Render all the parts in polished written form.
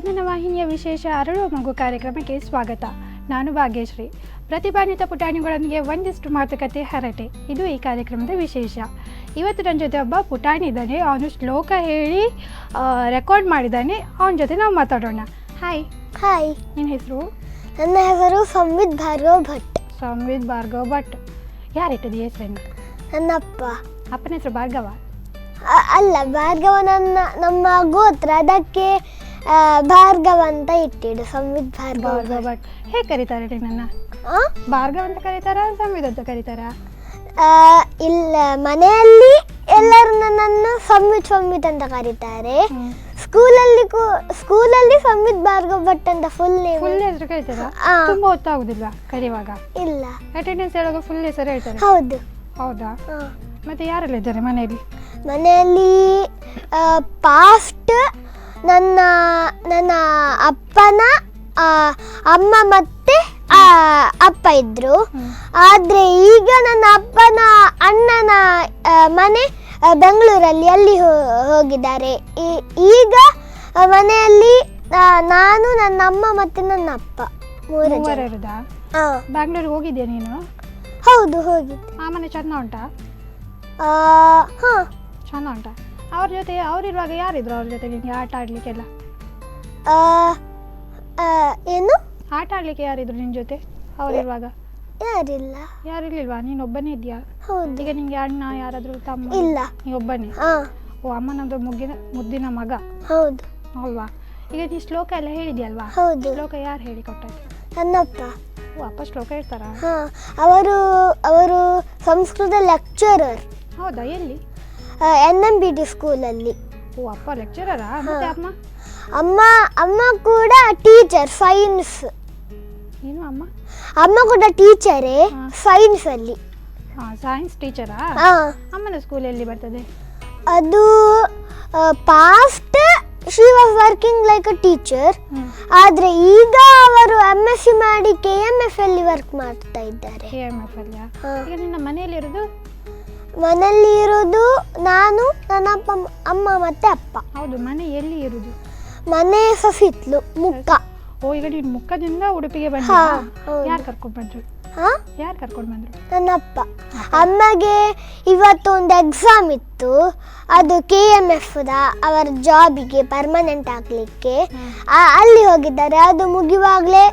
ವಿಜ್ಞಾನ ವಾಹಿನಿಯ ವಿಶೇಷ ಅರಳುವ ಮಗು ಕಾರ್ಯಕ್ರಮಕ್ಕೆ ಸ್ವಾಗತ. ನಾನು ಭಾಗ್ಯಶ್ರೀ. ಪ್ರತಿಭಾನ್ವಿತ ಪುಟಾಣಿಗಳೊಂದಿಗೆ ಒಂದಿಷ್ಟು ಮಾತುಕತೆ ಹರಟೆ, ಇದು ಈ ಕಾರ್ಯಕ್ರಮದ ವಿಶೇಷ. ಇವತ್ತು ನನ್ನ ಜೊತೆ ಒಬ್ಬ ಪುಟಾಣಿ ಇದ್ದಾನೆ. ಅವನು ಶ್ಲೋಕ ಹೇಳಿ ರೆಕಾರ್ಡ್ ಮಾಡಿದ್ದಾನೆ. ಅವನ ಜೊತೆ ನಾವು ಮಾತಾಡೋಣ. ಹಾಯ್. ಹಾಯ್. ನಿನ್ನ ಹೆಸರು? ನನ್ನ ಹೆಸರು ಸಂವಿತ್ ಭಾರ್ಗವ್ ಭಟ್. ಸಂವಿತ್ ಭಾರ್ಗವ್ ಭಟ್. ಯಾರಿಟ್ಟದು ಹೆಸರನ್ನು? ನನ್ನ ಅಪ್ಪ. ಅಪ್ಪನ ಹೆಸರು ಭಾರ್ಗವ? ಅಲ್ಲ, ಭಾರ್ಗವ ನಮ್ಮ ಗೋತ್ರ, ಅದಕ್ಕೆ ಭಾರ್ಗವ ಅಂತ ಇಟ್ಟಿಡು. ಸಂವಿತ್ ಭಾರ್ಗವ ಭಟ್. ಹೇಗೆ ಕರೀತಾರೆ ನಿನ್ನನ್ನು? ಭಾರ್ಗವ ಅಂತ ಕರೀತಾರ, ಸಂವಿತ್ ಅಂತ ಕರೀತಾರ? ಇಲ್ಲ, ಮನೆಯಲ್ಲಿ ಎಲ್ಲರೂ ನನ್ನನ್ನು ಸಂವಿತ್ ಸಂವಿತ್ ಅಂತ ಕರೀತಾರೆ. ಸ್ಕೂಲಲ್ಲಿ ಸಂವಿತ್ ಭಾರ್ಗವ್ ಭಟ್ ಅಂತ ಫುಲ್ ಹೆಸರು ಕರೀತಾರ? ತುಂಬಾ ಹೊತ್ತಾಗುದಿಲ್ವಾ ಕರೆಯುವಾಗ? ಇಲ್ಲ, ಅಟೆಂಡೆನ್ಸ್ ಹೇಳುವಾಗ ಫುಲ್ ಹೆಸರು ಹೇಳ್ತಾರೆ. ಹೌದು. ಹೌದಾ? ಮತ್ತೆ ಯಾರೆಲ್ಲ ಇದ್ದಾರೆ ಮನೆಯಲ್ಲಿ? ಪಾಸ್ಟ್ ನನ್ನ ಅಪ್ಪನ ಅಮ್ಮ ಮತ್ತೆ ಅಪ್ಪ ಇದ್ರು. ಆದ್ರೆ ಈಗ ನನ್ನ ಅಪ್ಪನ ಅಣ್ಣನ ಮನೆ ಬೆಂಗಳೂರಲ್ಲಿ ಅಲ್ಲಿ ಹೋಗಿದ್ದಾರೆ. ಈಗ ಮನೆಯಲ್ಲಿ ನಾನು, ನನ್ನ ಅಮ್ಮ ಮತ್ತೆ ನನ್ನ ಅಪ್ಪ ಮೂವರರುದಾ? ಬ್ಯಾಂಗ್ಳೂರಿಗೆ ಹೋಗಿದ್ಯಾ ನೀನು? ಹೌದು, ಹೋಗಿದ್ದೆ. ಆ ಮನೆ ಚೆಂದ ಉಂಟಾ? ಚೆಂದ ಉಂಟಾ? ಅವ್ರ ಜೊತೆ ಅವರಿರುವಾಗ ಯಾರಿದ್ರು ಅವ್ರ ಜೊತೆ ನಿಮಗೆ ಆಟ ಆಡ್ಲಿಕ್ಕೆಲ್ಲ? ಏನು ಆಟ ಆಡ್ಲಿಕ್ಕೆ ಯಾರಿದ್ರು ನಿನ್ನ ಜೊತೆ ಅವರಿರುವಾಗ? ಯಾರಿಲ್ವಾ? ನೀನು ಒಬ್ಬನೇ ಇದೆಯಾ? ಈಗ ನಿಂಗೆ ಅಣ್ಣ ಯಾರಾದ್ರೂ ತಮ್ಮ? ಇಲ್ಲ, ನೀ ಒಬ್ಬನೇ. ಓ, ಅಮ್ಮನದು ಮುದ್ದಿನ ಮಗ. ಹೌದು. ಅಲ್ವಾ? ಈಗ ನೀ ಶ್ಲೋಕ ಎಲ್ಲ ಹೇಳಿದ್ಯಲ್ವಾ? ಹೌದು. ಶ್ಲೋಕ ಯಾರು ಹೇಳಿಕೊಟ್ಟದ್ದು? ನನ್ನಪ್ಪ. ಓ, ಅಪ್ಪ ಶ್ಲೋಕ ಹೇಳ್ತಾರ? ಅವರು ಸಂಸ್ಕೃತ ಲೆಕ್ಚರರ್. ಹೌದಾ? ಎಲ್ಲಿ? NMBT ಸ್ಕೂಲಲ್ಲಿ. ಓ, ಅಪ್ಪ ಲೆಕ್ಚರರಾ? ಮತ್ತೆ ಅಮ್ಮ ಕೂಡ ಟೀಚರ್, ಸೈನ್ಸ್. ಏನು ಅಮ್ಮ ಕೂಡ ಟೀಚರೇ, ಸೈನ್ಸ್ ಅಲ್ಲಿ. ಸೈನ್ಸ್ ಟೀಚರಾ? ಅಮ್ಮನ ಸ್ಕೂಲ್ ಎಲ್ಲಿ ಬರ್ತದೆ? ಅದು past she was working like a teacher. ಆದ್ರೆ ಈಗ ಅವರು MSc ಮಾಡಿ KMF ಅಲ್ಲಿ ವರ್ಕ್ ಮಾಡ್ತಾ ಇದ್ದಾರೆ. KMF ಅಲ್ಲಿ? ಈಗ ನಿನ್ನ ಮನೆಯಲ್ಲಿ ಇರೋದು ನಾನು, ನನ್ನ ಅಮ್ಮ ಮತ್ತೆ ಅಪ್ಪ. ಹೌದು. ಮನೆ ಎಲ್ಲಿ ಇರುದು? ಮನೆ ಸಫಿತ್ಲು, ಮುಕ್ಕ. ಓ, ಈಗ ನೀನು ಮುಕ್ಕದಿಂದ ಉಡುಪಿಗೆ ಬಂದ? ಯಾರು ಕರ್ಕೊಂಡು ಬಂದ್ರು? ನನ್ನ ಅಪ್ಪ. ಅಮ್ಮಗೆ ಇವತ್ತು ಒಂದು ಎಕ್ಸಾಮ್ ಇತ್ತು, ಅದು KMF ಅವರ ಜಾಬಿಗೆ ಪರ್ಮನೆಂಟ್ ಆಗ್ಲಿಕ್ಕೆ ಅಲ್ಲಿ ಹೋಗಿದ್ದಾರೆ. ಅದು ಮುಗಿಯುವಾಗಲೇ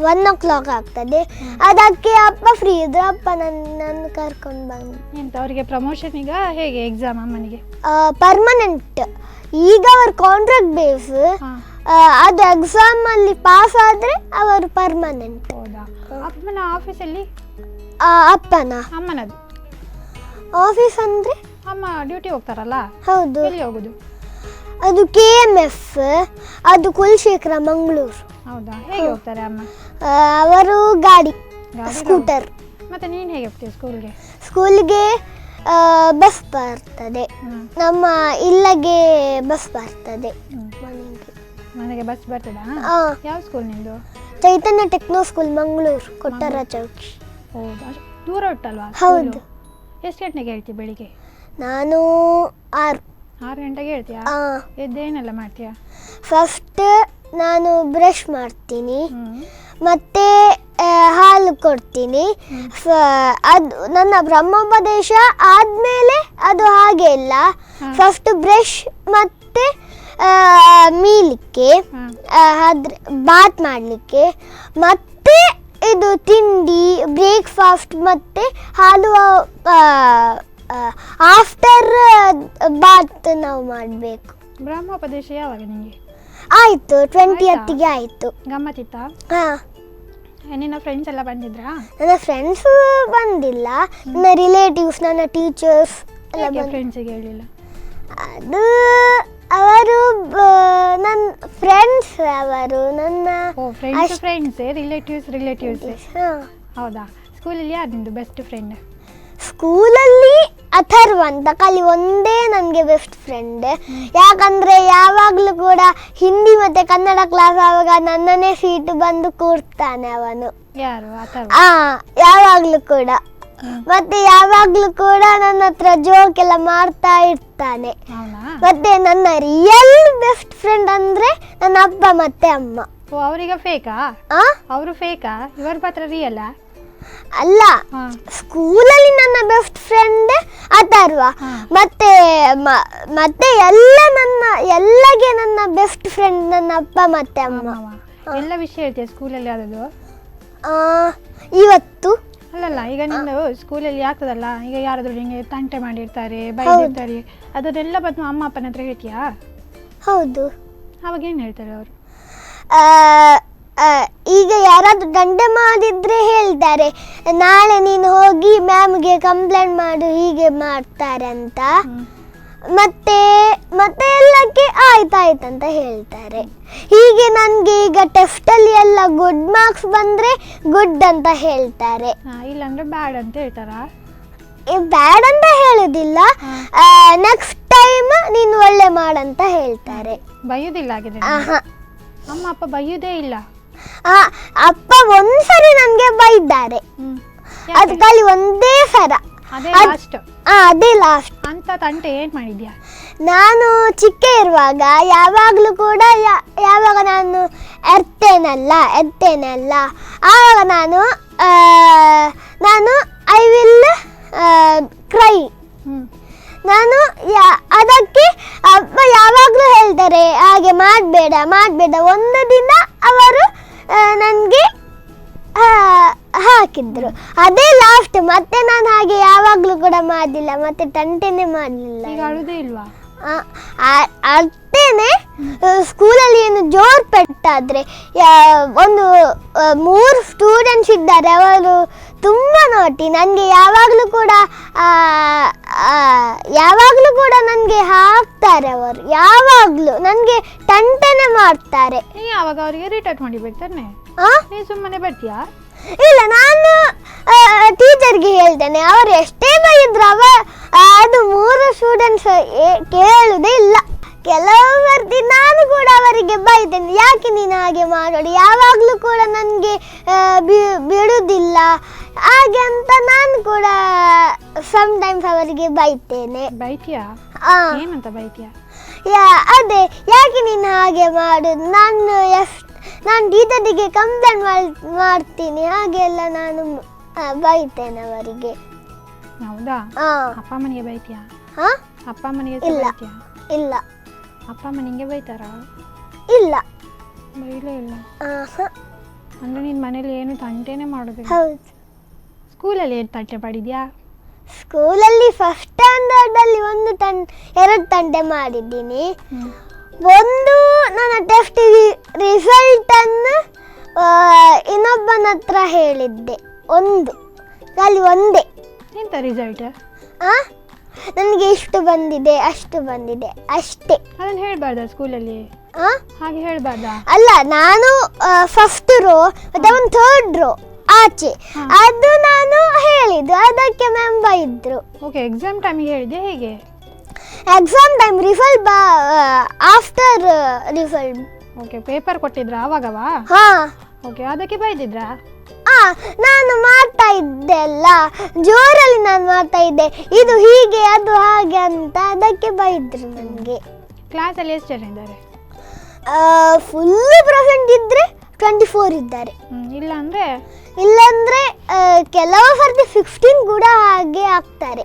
1 o'clock ಆಗ್ತದೆ. ಅದಕ್ಕೆ ಅಪ್ಪ ಫ್ರೀ ಇದ್ರು, ಅಪ್ಪ ನನ್ನ ಕರ್ಕೊಂಡು ಬಂದು. ಎಂತ ಅವರಿಗೆ ಪ್ರಮೋಷನ್? ಈಗ ಹೇಗೆ ಎಕ್ಸಾಮ್ ಅಮ್ಮನಿಗೆ? ಪರ್ಮನೆಂಟ್. ಈಗ ಅವ್ರ ಕಾಂಟ್ರಾಕ್ಟ್ ಬೇಸ್. ಅದು ಎಕ್ಸಾಮ್ ಅಲ್ಲಿ ಪಾಸ್ ಆದ್ರೆ ಅವರು ಪರ್ಮನೆಂಟ್. ಹೌದಾ? ಅಪ್ಪನ ಆಫೀಸಲ್ಲಿ? ಅಮ್ಮನದು ಆಫೀಸ್ ಅಂದ್ರೆ ಅಮ್ಮ ಡ್ಯೂಟಿ ಹೋಗ್ತಾರಲ್ಲ? ಹೌದು. ಎಲ್ಲಿ ಹೋಗುದು? ಅದು KMF, ಅದು ಕುಲಶೇಖರ, ಮಂಗಳೂರು. ಹೌದಾ? ಹೇಗೆ ಹೋಗ್ತಾರೆ ಅಮ್ಮ? ಅವರು ಗಾಡಿ, ಸ್ಕೂಟರ್. ಮತ್ತೆ ನೀನು ಹೇಗೆ ಹೋಗ್ತೀಯ ಸ್ಕೂಲ್ಗೆ? ಬಸ್ ಬರ್ತದೆ. ನಮ್ಮ ಇಲ್ಲಿಗೆ ಬಸ್ ಬರ್ತದೆ. ಮನೆಗೆ ಬಸ್ ಬರ್ತದಾ? ಯಾವ ಸ್ಕೂಲ್ ನಿಂದು? ಚೈತನ್ಯ ಟೆಕ್ನೋ ಸ್ಕೂಲ್, ಮಂಗಳೂರು, ಕೊಟ್ಟಾರ ಚೌಕಿ. ಹೌದಾ? ದೂರ ಉಂಟಲ್ವಾ? ಹೌದು. ಎಷ್ಟು ಗಂಟೆಗೆ ಹೇಳ್ತೀಯ ಬೆಳಿಗ್ಗೆ? ನಾನು 6 ಗಂಟೆಗೆ ಹೇಳ್ತೀಯಾ? ಎದ್ದೇನೆಲ್ಲ ಮಾಡ್ತೀಯಾ? ಫಸ್ಟ್ ನಾನು ಬ್ರಷ್ ಮಾಡ್ತೀನಿ, ಮತ್ತೆ ಹಾಲು ಕೊಡ್ತೀನಿ. ಅದು ನನ್ನ ಬ್ರಹ್ಮೋಪದೇಶ ಆದಮೇಲೆ ಅದು ಹಾಗೆ ಇಲ್ಲ. ಫಸ್ಟ್ ಬ್ರಷ್ ಮತ್ತೆ ಮೀಲಿಕ್ಕೆ, ಬಾತ್ ಮಾಡಲಿಕ್ಕೆ, ಮತ್ತೆ ಇದು ತಿಂಡಿ, ಬ್ರೇಕ್ಫಾಸ್ಟ್, ಮತ್ತೆ ಹಾಲು. ಆಫ್ಟರ್ ಬಾತ್ ನಾವು ಮಾಡಬೇಕು. ಬ್ರಹ್ಮೋಪದೇಶ ಯಾವಾಗ ನಿಮಗೆ ಆಯಿತು? 20th ಆಯಿತು. ಗಮ್ಮತ್ತಿತ್ತಾ? ನಿನ್ನ ಫ್ರೆಂಡ್ಸ್ ಎಲ್ಲ ಬಂದಿದ್ರಾ? ನನ್ನ ಫ್ರೆಂಡ್ಸ್ ಬಂದಿಲ್ಲ, ನನ್ನ ರಿಲೇಟಿವ್ಸ್, ನನ್ನ ಟೀಚರ್ಸ್ ಎಲ್ಲ. ಫ್ರೆಂಡ್ಸಿಗೆ ಹೇಳಿಲ್ಲ? ಅದು ಅವರು ನನ್ನ ಫ್ರೆಂಡ್ಸ್, ಅವರು ನನ್ನ ಫ್ರೆಂಡ್ಸ್. ರಿಲೇಟಿವ್ಸ್. ಹೌದಾ? ಸ್ಕೂಲಲ್ಲಿ ಯಾರು ನಿಂದು ಬೆಸ್ಟ್ ಫ್ರೆಂಡ್? ಸ್ಕೂಲಲ್ಲಿ ಅಥರ್ವ ಅಂತ, ಖಾಲಿ ಒಂದೇ ನನಗೆ ಬೆಸ್ಟ್ ಫ್ರೆಂಡ್. ಯಾಕಂದರೆ ಯಾವಾಗಲೂ ಕೂಡ ಹಿಂದಿ ಮತ್ತು ಕನ್ನಡ ಕ್ಲಾಸ್ ಆವಾಗ ನನ್ನನ್ನೇ ಸೀಟು ಬಂದು ಕೂರ್ತಾನೆ ಅವನು. ಯಾರು? ಯಾವಾಗಲೂ ಕೂಡ ಮತ್ತೆ ಯಾವಾಗ್ಲೂ ಕೂಡ ನನ್ನ ಹತ್ರ ಜೋಕ್ ಎಲ್ಲ ಮಾಡ್ತಾ ಇರ್ತಾನೆ. ಮತ್ತೆ ನನ್ನ ರಿಯಲ್ ಬೆಸ್ಟ್ ಫ್ರೆಂಡ್ ಅಂದ್ರೆ ನನ್ನ ಅಪ್ಪ ಮತ್ತೆ ಅಮ್ಮ. ಅವರಿಗೆ ಫೇಕಾ? ಅವರು ಫೇಕಾ? ಇವರ ಪಾತ್ರ ರಿಯಲ್ ಅಲ್ಲ, ಸ್ಕೂಲಲ್ಲಿ ನನ್ನ ಬೆಸ್ಟ್ ಫ್ರೆಂಡ್ ಅಥರ್ವ. ಮತ್ತೆ ಮತ್ತೆ ಎಲ್ಲಗೆ ನನ್ನ ಬೆಸ್ಟ್ ಫ್ರೆಂಡ್ ನನ್ನ ಅಪ್ಪ ಮತ್ತೆ ಅಮ್ಮ. ಎಲ್ಲ ವಿಷಯ ಹೇಳ್ತೀಯ ಸ್ಕೂಲಲ್ಲಿ ಯಾವ್ದು? ಇವತ್ತು ಅಲ್ಲಲ್ಲ, ಈಗ ನಿಂದು ಸ್ಕೂಲಲ್ಲಿ ಆಗ್ತದಲ್ಲ, ಈಗ ಯಾರಾದ್ರೂ ನಿಂಗೆ ತಂಟೆ ಮಾಡಿರ್ತಾರೆ, ಬೈದಿರ್ತಾರೆ, ಅದನ್ನೆಲ್ಲ ಬಂದು ಅಮ್ಮ ಅಪ್ಪನ ಹತ್ರ ಹೇಳ್ತೀಯಾ? ಹೌದು. ಅವಾಗ ಏನು ಹೇಳ್ತಾರೆ ಅವರು? ಈಗ ಯಾರಾದ್ರೂ ದಂಡೆ ಮಾಡಿದ್ರೆ ಹೇಳ್ತಾರೆ, ನಾಳೆ ನೀನು ಹೋಗಿ ಮ್ಯಾಮ್ಗೆ ಕಂಪ್ಲೇಂಟ್ ಮಾಡು, ಹೀಗೆ ಮಾಡ್ತಾರೆ ಅಂತ. ಮತ್ತೆ ಮತ್ತೆ ಎಲ್ಲಕ್ಕೆ ಆಯ್ತಾಯ್ತಂತ ಹೇಳ್ತಾರೆ. ಹೀಗೆ ನನಗೆ ಈಗ ಟೆಸ್ಟಲ್ಲಿ ಎಲ್ಲ ಗುಡ್ ಮಾರ್ಕ್ಸ್ ಬಂದರೆ ಗುಡ್ ಅಂತ ಹೇಳ್ತಾರೆ, ಇಲ್ಲಾಂದ್ರೆ ಬ್ಯಾಡ್ ಅಂತ ಹೇಳ್ತಾರಾ? ಬ್ಯಾಡ್ ಅಂತ ಹೇಳೋದಿಲ್ಲ, ನೆಕ್ಸ್ಟ್ ಟೈಮ್ ನೀನು ಒಳ್ಳೆ ಮಾಡಂತ ಹೇಳ್ತಾರೆ. ಬೈಯೋದಿಲ್ಲ ಹಾಗಿದ್ರೆ? ಅಮ್ಮ ಅಪ್ಪ ಬೈಯೋದೇ ಇಲ್ಲ? ಅಪ್ಪ ಒಂದ್ಸರಿ ನನಗೆ ಬೈದ್ದಾರೆ, ಅದು ಖಾಲಿ ಒಂದೇ ಸಲ. ಅದೇ ಲಾಸ್ಟ್. ಅಂತ ತಂಟೆ ಏನ್ ಮಾಡಿದ್ಯಾ? ನಾನು ಚಿಕ್ಕ ಇರುವಾಗ ಯಾವಾಗಲೂ ಕೂಡ ಯಾವಾಗ ನಾನು ಎರ್ತೇನಲ್ಲ ಆವಾಗ ನಾನು ಐ ವಿಲ್ ಕ್ರೈ. ನಾನು ಅದಕ್ಕೆ ಅಪ್ಪ ಯಾವಾಗಲೂ ಹೇಳ್ತಾರೆ ಹಾಗೆ ಮಾಡಬೇಡ. ಒಂದು ದಿನ ಅವರು ನನಗೆ ಹಾಕಿದ್ರು, ಅದೇ ಲಾಸ್ಟ್. ಮತ್ತೆ ನಾನು ಹಾಗೆ ಯಾವಾಗಲೂ ಕೂಡ ಮಾಡಲಿಲ್ಲ, ಮತ್ತೆ ತಂಟೆನೇ ಮಾಡಲಿಲ್ಲ. ಅರ್ತೇನೆ. ಸ್ಕೂಲಲ್ಲಿ ಏನು ಜೋರ್ ಪೆಟ್ಟಾದ್ರೆ ಒಂದು 3 ಸ್ಟೂಡೆಂಟ್ಸ್ ಇದ್ದಾರೆ, ಅವರು ತುಂಬ ನೋಟಿ. ನನಗೆ ಯಾವಾಗಲೂ ಕೂಡ ನನಗೆ ಹಾಕ್ತಾರೆ, ಅವರು ಯಾವಾಗಲೂ ನನಗೆ ತಂಟೆನೆ ಮಾಡ್ತಾರೆ. ಯಾವಾಗ ಅವರಿಗೆ ರಿಟರ್ನ್ ಮಾಡಿಬೇಕು ತಾನೆ? ನೀನು ಸುಮ್ಮನೆ ಬರ್ತೀಯಾ? ಇಲ್ಲ, ನಾನು ಟೀಚರ್ಗೆ ಹೇಳ್ತೇನೆ. ಅವರು ಎಷ್ಟೇ ಬೈದ್ರು ಅದು 3 ಸ್ಟೂಡೆಂಟ್ಸ್ ಕೇಳುವುದೇ ಇಲ್ಲ. ಕೆಲವು ಸರ್ತಿ ನಾನು ಕೂಡ ಅವರಿಗೆ ಬೈತೇನೆ, ಯಾಕೆ ನೀನು ಹಾಗೆ ಮಾಡೋದು, ಯಾವಾಗಲೂ ಕೂಡ ನನಗೆ ಬಿಡುವುದಿಲ್ಲ ಹಾಗೆ ಅಂತ ನಾನು ಕೂಡ ಸಮ್ಟೈಮ್ಸ್ ಅವರಿಗೆ ಬೈತೇನೆ. ಬೈತೀಯಾ? ಏನಂತ ಬೈತೀಯಾ? ಅದೇ, ಯಾಕೆ ನೀನು ಹಾಗೆ ಮಾಡೋದು, ನಾನು ಟೀಚರಿಗೆ ಕಂಪ್ಲೇಂಟ್ ಮಾಡ್ತೀನಿ, ಹಾಗೆಲ್ಲ ನಾನು ಬೈತೇನೆ ಅವರಿಗೆ. ಹೌದಾ? ಅಪ್ಪ ಅಮ್ಮನಿಗೆ ಬೈತೀಯಾ? ಅಪ್ಪ ಅಮ್ಮನಿಗೆ ಇಲ್ಲ. ಅಪ್ಪ ಅಮ್ಮ ನಿಂಗೆ ಬೈತಾರಾ? ಇಲ್ಲ, ಬೈಲೇ ಇಲ್ಲ. ಅಂದ್ರೆ ನಿನ್ನ ಮನೇಲಿ ಏನು ತಂಟೆನೇ ಮಾಡೋದಿಲ್ಲ? ಹೌದು. ಸ್ಕೂಲಲ್ಲಿ ಏನು ತಂಟೆ ಮಾಡಿದ್ಯಾ? ಸ್ಕೂಲಲ್ಲಿ ಫಸ್ಟ್ ಸ್ಟ್ಯಾಂಡರ್ಡಲ್ಲಿ 2 ತಂಟೆ ಮಾಡಿದ್ದೀನಿ. ಒಂದು, ನನ್ನ ಟೆಸ್ಟ್ ರಿಸಲ್ಟನ್ನು ಇನ್ನೊಬ್ಬನ ಹತ್ರ ಹೇಳಿದ್ದೆ, ಖಾಲಿ ಒಂದೇ. ಎಂತ ರಿಸಲ್ಟ್? ನನಗೆ ಇಷ್ಟು ಬಂದಿದೆ, ಅಷ್ಟು ಬಂದಿದೆ, ಅಷ್ಟೇ. ಅದನ್ನು ಹೇಳ್ಬಾರ್ದಾ ಸ್ಕೂಲಲ್ಲಿ? ಹಾಗೆ ಹೇಳ್ಬಾರ್ದಾ? ಅಲ್ಲ, ನಾನು ಫಸ್ಟ್ ರೋ ಮತ್ತೆ ಒಂದು 3rd ರೋ ಆಚೆ, ಅದು ನಾನು ಹೇಳಿದ್ದು, ಅದಕ್ಕೆ ಮ್ಯಾಮ್ ಬೈದ್ರು. ಓಕೆ, ಎಕ್ಸಾಮ್ ಟೈಮಿಗೆ ಹೇಳಿದ್ದೆ ಹೇಗೆ? Exam time after result. Okay, paper ಕೊಟ್ಟಿದ್ರಾ ಆವಾಗವಾ? ಓಕೆ, ಅದಕ್ಕೆ ಬೈದಿದ್ರಾ? ನಾನು ಮಾಡ್ತಾ ಇದ್ದೆ ಅಲ್ಲ, ಜೋರಲ್ಲಿ ನಾನು ಮಾಡ್ತಾ ಇದ್ದೆ, ಇದು ಹೀಗೆ ಅದು ಹಾಗೆ ಅಂತ, ಅದಕ್ಕೆ ಬೈದ್ರು ನನಗೆ. ಕ್ಲಾಸಲ್ಲಿ ಎಷ್ಟು ಜನ ಇದ್ದಾರೆ? ಫುಲ್ ಪ್ರೆಸೆಂಟ್ ಇದ್ರೆ 24 ಇದ್ದಾರೆ. ಇಲ್ಲಾಂದ್ರೆ ಕೆಲವು ಸರ್ತಿ 15 ಕೂಡ ಹಾಗೆ ಆಗ್ತಾರೆ.